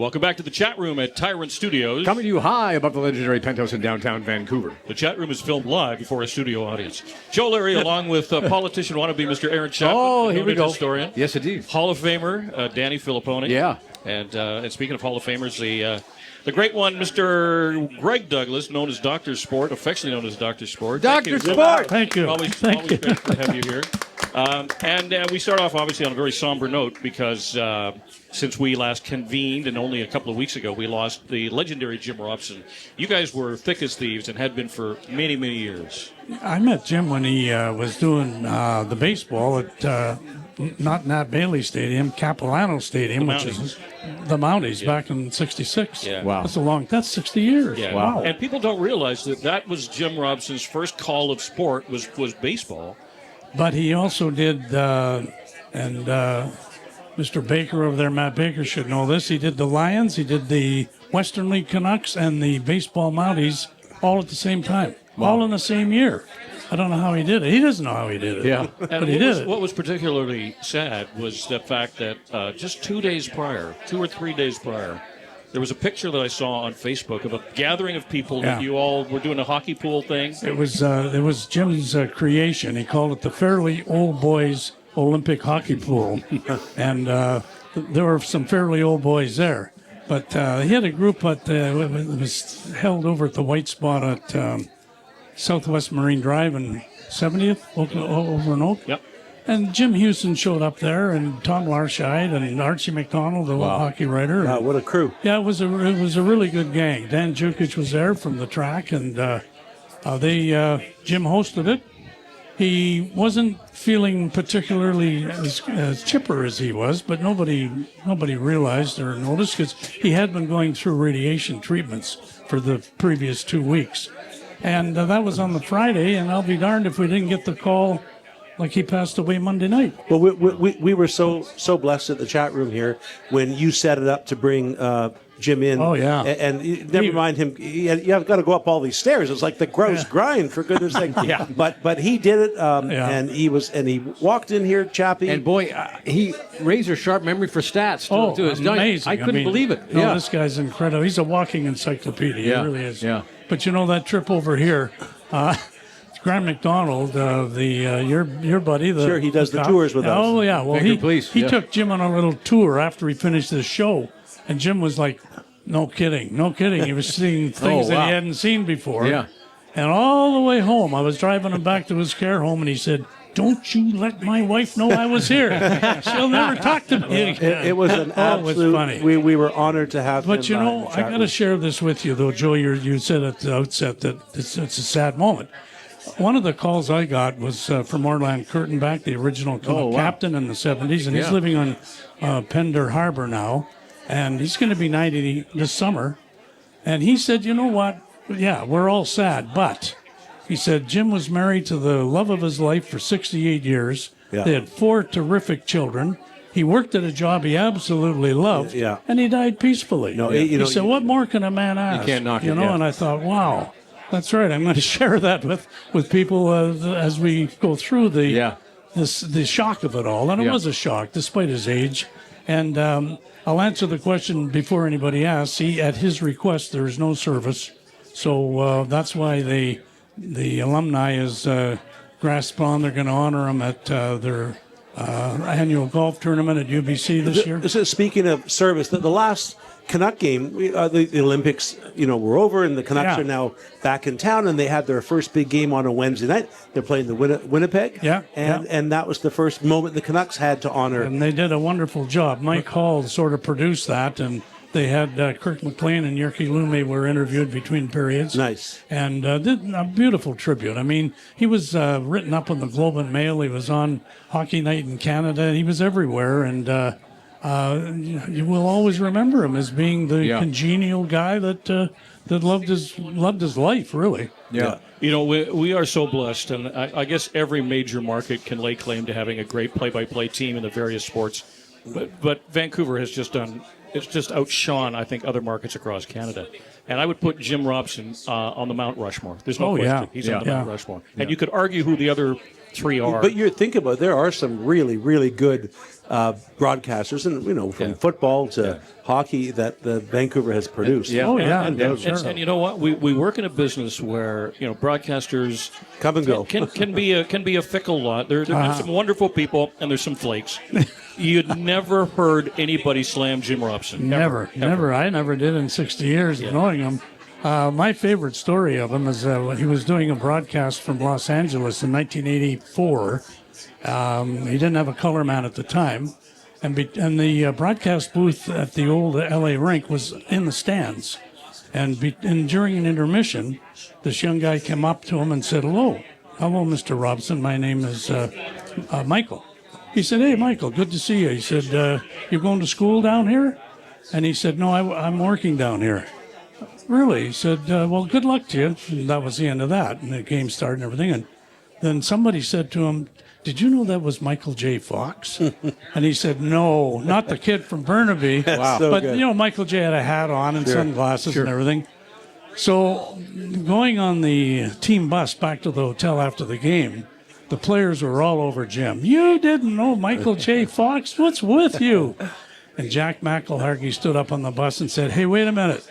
Welcome back to the chat room at Tyrant Studios. Coming to you high above the legendary penthouse in downtown Vancouver. The chat room is filmed live before a studio audience. Joe Larry, along with politician wannabe Mr. Aaron Chapman. Oh, here we go. Historian. Yes, indeed. Hall of Famer Danny Filippone. Yeah. And speaking of Hall of Famers, the great one, Mr. Greg Douglas, known as Dr.Sport, affectionately known as Dr.Sport. Dr.Sport! Thank you. Always great to have you here. And we start off, obviously, on a very somber note because since we last convened, and only a couple of weeks ago, we lost the legendary Jim Robson. You guys were thick as thieves and had been for many, many years. I met Jim when he was doing the baseball at not Nat Bailey Stadium, Capilano Stadium, which is the Mounties back in '66. Yeah. Wow. That's 60 years. Yeah. Wow. And people don't realize that was Jim Robson's first call of sport was baseball. But he also did, and Mr. Baker over there, Matt Baker, should know this. He did the Lions, he did the Western League Canucks, and the baseball Mounties all at the same time, all in the same year. I don't know how he did it. He doesn't know how he did it. Yeah. But he did it. What was particularly sad was the fact that just 2 or 3 days prior, there was a picture that I saw on Facebook of a gathering of people that you all were doing a hockey pool thing. It was Jim's creation. He called it the Fairly Old Boys Olympic Hockey Pool, and there were some fairly old boys there. But he had a group it was held over at the White Spot at Southwest Marine Drive and 70th over in Oak. Yep. And Jim Houston showed up there, and Tom Larscheid and Archie McDonald, the hockey writer. Wow, what a crew! Yeah, it was a really good gang. Dan Jukic was there from the track, and Jim hosted it. He wasn't feeling particularly as chipper as he was, but nobody realized or noticed because he had been going through radiation treatments for the previous 2 weeks, and that was on the Friday. And I'll be darned if we didn't get the call. Like he passed away Monday night. Well, we were so blessed at the chat room here when you set it up to bring Jim in. Oh, yeah. And never mind him. You've got to go up all these stairs. It's like the gross grind, for goodness sake. Yeah. But he did it, and he walked in here, Chappie. And boy, he razor sharp memory for stats. To his amazing! I couldn't believe it. No, this guy's incredible. He's a walking encyclopedia. Yeah. He really is. Yeah. But you know that trip over here. Grant McDonald, your buddy. Sure, he does the tours with us. Oh, yeah. Well, he Yeah. took Jim on a little tour after he finished the show. And Jim was like, no kidding. He was seeing things that he hadn't seen before. Yeah. And all the way home, I was driving him back to his care home, and he said, "Don't you let my wife know I was here. She'll never talk to me again." It was an absolute. It was funny. We were honored to have him. But, I got to share this with you, though, Joe. You said at the outset that it's a sad moment. One of the calls I got was from Orland Kurtenbach, the original captain in the 70s, and he's living on Pender Harbor now, and he's going to be 90 this summer. And he said, you know what? Yeah, we're all sad, but he said Jim was married to the love of his life for 68 years. Yeah. They had 4 terrific children. He worked at a job he absolutely loved, and he died peacefully. He said, what more can a man ask? You can't knock it. And I thought, wow. That's right. I'm going to share that with people as we go through the shock of it all. And it was a shock, despite his age. And I'll answer the question before anybody asks. At his request, there is no service. So that's why the alumni is grasped on. They're going to honor him at their annual golf tournament at UBC this year. Speaking of service, the last Canuck game, the Olympics, were over, and the Canucks are now back in town, and they had their first big game on a Wednesday night. They're playing the Winnipeg, and that was the first moment the Canucks had to honor. And they did a wonderful job. Mike Hall sort of produced that, and they had Kirk McLean and Yerky Lume were interviewed between periods. Nice. And did a beautiful tribute. I mean, he was written up in the Globe and Mail. He was on Hockey Night in Canada. He was everywhere, and you will always remember him as being the congenial guy that loved his life, really. Yeah. We are so blessed, and I guess every major market can lay claim to having a great play-by-play team in the various sports. But Vancouver has just outshone, I think, other markets across Canada. And I would put Jim Robson on the Mount Rushmore. There's no question. Yeah. He's on the Mount Rushmore. And you could argue who the other 3 are. But you're thinking about there are some really, really good broadcasters, and from football to hockey that the Vancouver has produced. And you know what? We work in a business where broadcasters come and go. Can be a fickle lot. There's some wonderful people, and there's some flakes. You'd never heard anybody slam Jim Robson. Never. I never did in 60 years of knowing him. My favorite story of him is he was doing a broadcast from Los Angeles in 1984. He didn't have a color man at the time, and the broadcast booth at the old LA rink was in the stands. And during an intermission, this young guy came up to him and said, hello, Mr. Robson. My name is Michael. He said, hey, Michael, good to see you. He said, you're going to school down here? And he said, no, I'm working down here. Really? He said, well, good luck to you. And that was the end of that. And the game started and everything. And then somebody said to him, did you know that was Michael J. Fox? And he said, no, not the kid from Burnaby. Wow. So but, good. Michael J. had a hat on and sunglasses and everything. So going on the team bus back to the hotel after the game, the players were all over Jim. You didn't know Michael J. Fox? What's with you? And Jack McElhargy stood up on the bus and said, hey, wait a minute.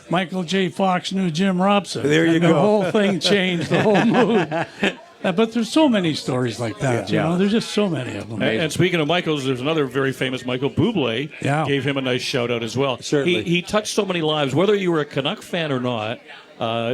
Michael J. Fox knew Jim Robson. There you go. The whole thing changed, the whole mood. But there's so many stories like that, you know. There's just so many of them. And speaking of Michaels, there's another very famous Michael Bublé. Gave him a nice shout-out as well. Certainly. He touched so many lives, whether you were a Canuck fan or not.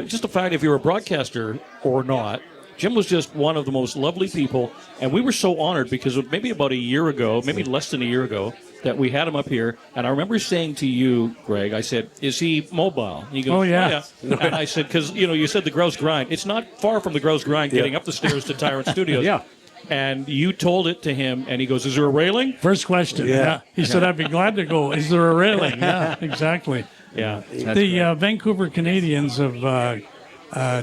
Just the fact if you were a broadcaster or not, Jim was just one of the most lovely people, and we were so honored because maybe about a year ago, maybe less than a year ago, that we had him up here, and I remember saying to you, Greg, I said, is he mobile? And he goes, Oh, yeah. And I said, because, you said the Grouse Grind. It's not far from the Grouse Grind getting up the stairs to Tyrant Studios. And you told it to him, and he goes, is there a railing? First question. He said, I'd be glad to go. Is there a railing? Yeah, exactly. Yeah. The Vancouver Canadians have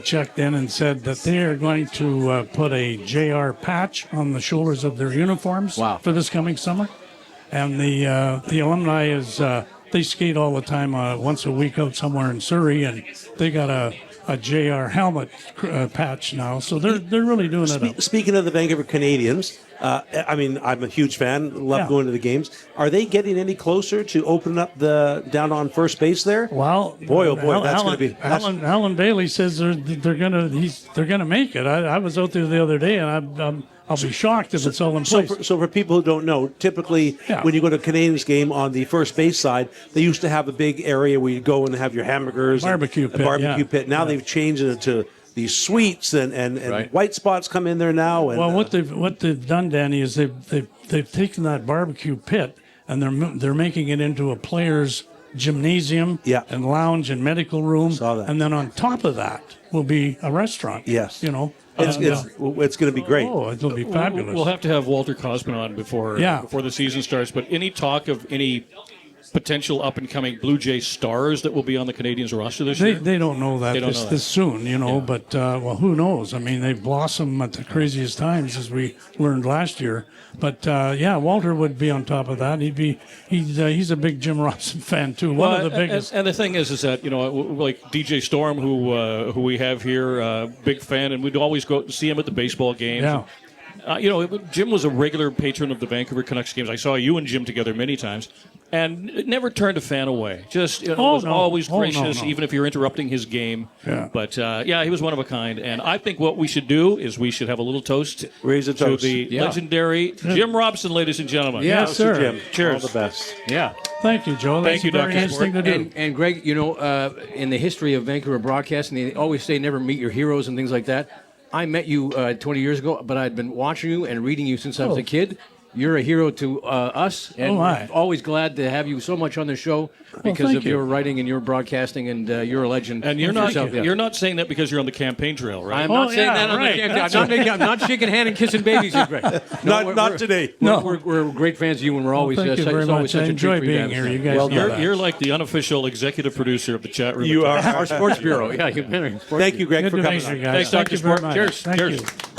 checked in and said that they are going to put a JR patch on the shoulders of their uniforms for this coming summer. And the alumni they skate all the time once a week out somewhere in Surrey, and they got a JR helmet patch now. So they're really doing it up. Speaking of the Vancouver Canadians, I'm a huge fan, love going to the games. Are they getting any closer to opening up the down on first base there? Well, boy, oh boy, that's going to be. Alan Bailey says they're gonna make it. I was out there the other day, and I'll be shocked if it's all in place. So for people who don't know, typically when you go to a Canadians game on the first base side, they used to have a big area where you go and have your hamburgers, barbecue pit. Now they've changed it to these suites and white spots come in there now. And, well, what they've done, Danny, is they've taken that barbecue pit and they're making it into a player's gymnasium and lounge and medical room. Saw that. And then on top of that will be a restaurant. Yes. It's going to be great. Oh, it'll be fabulous. We'll have to have Walter Cosman on before the season starts. But any talk of any potential up-and-coming Blue Jay stars that will be on the Canadians roster this year? They don't know that this soon, but, who knows? I mean, they blossom at the craziest times, as we learned last year. But, Walter would be on top of that. He's a big Jim Robson fan, too. One of the biggest. And the thing is that, like DJ Storm, who we have here, big fan, and we'd always go see him at the baseball games. Yeah. Jim was a regular patron of the Vancouver Canucks games. I saw you and Jim together many times, and it never turned a fan away. Just was always gracious, even if you're interrupting his game. Yeah. But he was one of a kind. And I think what we should do is we should have a little toast. Raise a toast to the legendary Jim Robson, ladies and gentlemen. Yes, sir. Jim. Cheers. All the best. Yeah. Thank you, Joe. Thank you, That's a very Dr. nice thing to do. And Greg, in the history of Vancouver broadcasting, they always say never meet your heroes and things like that. I met you 20 years ago, but I'd been watching you and reading you since I was a kid. You're a hero to us, and we're always glad to have you so much on the show because of your writing and your broadcasting, and you're a legend. And you're not saying that because you're on the campaign trail, right? I'm not saying that on the campaign. I'm not shaking hand and kissing babies here, Greg. Not today. We're great fans of you, and we're always thank you very much. such I a enjoy treat for you being to here. have. You guys know that. You're like the unofficial executive producer of the chat room. You are Our sports bureau. Yeah, Thank you, Greg, Good for to coming meet you on. guys. Thanks, Dr. Thank you very Sport. much. Cheers. Thank Cheers. you.